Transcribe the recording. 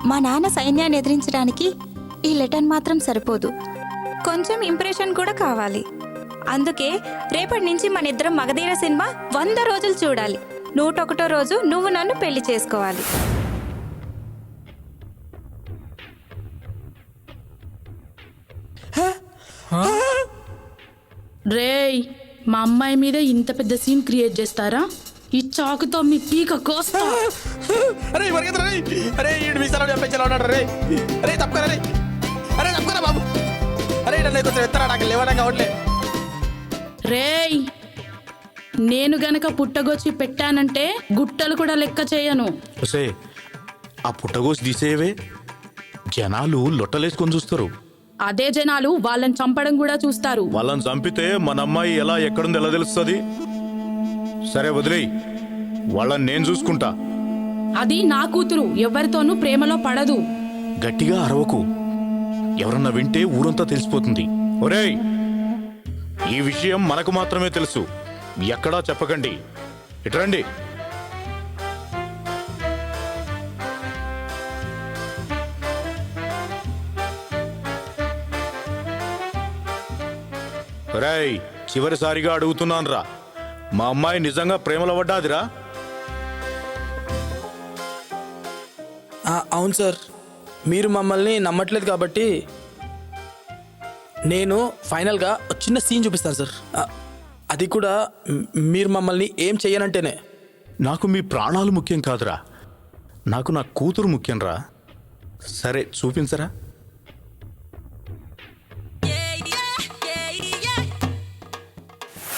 మా నాన్న సైన్యాన్ని ఎదిరించడానికి ఈ లెటర్ మాత్రం సరిపోదు, కొంచెం ఇంప్రెషన్ కూడా కావాలి. అందుకే రేపటి నుంచి మన ఇద్దరం మగధీర సినిమా 100 రోజులు చూడాలి. 101వ రోజు నువ్వు నన్ను పెళ్లి చేసుకోవాలి. రేయ్, మా అమ్మాయి మీద ఇంత పెద్ద సీన్ క్రియేట్ చేస్తారా? ఈ చాకుతో మీ పీక కోస్తా. అరే అరే ఈ విషయాలు చంపించాలి ఉన్నాడు. రే అరే తప్పుకరా, రే అరే తప్పుకరా బాబు. అరే కొంచెం ఎత్తరా, నాకు లేవడం కావట్లే. రేయ్, నేను గనక పుట్టగొచ్చి పెట్టానంటే గుట్టలు కూడా లెక్క చేయను. ఒసే ఆ పుట్టగోసి తీసేవే, జనాలు లొట్టలేసుకొని చూస్తారు. అదే జనాలు వాళ్ళని చంపడం కూడా చూస్తారు. వాళ్ళని చంపితే మన అమ్మాయి ఎలా ఎక్కడుంది ఎలా తెలుస్తుంది? సరే వదిలేయి, వాళ్ళని నేను చూసుకుంటా. అది నా కూతురు, ఎవరితోనూ ప్రేమలో పడదు. గట్టిగా అరవకు, ఎవరన్నా వింటే ఊరంతా తెలిసిపోతుంది. ఒరేయ్, ఈ విషయం మనకు మాత్రమే తెలుసు, ఎక్కడా చెప్పకండి. ఇట్రండి. ఒరేయ్, చివరిసారిగా అడుగుతున్నానురా, మా అమ్మాయి నిజంగా ప్రేమలో పడ్డాదిరా? అవును సార్, మీరు మమ్మల్ని నమ్మట్లేదు కాబట్టి నేను ఫైనల్గా ఒక చిన్న సీన్ చూపిస్తాను సార్. అది కూడా మీరు మమ్మల్ని ఏం చెయ్యనంటేనే. నాకు మీ ప్రాణాలు ముఖ్యం కాదురా, నాకు నా కూతురు ముఖ్యం రా. సరే చూపించరా.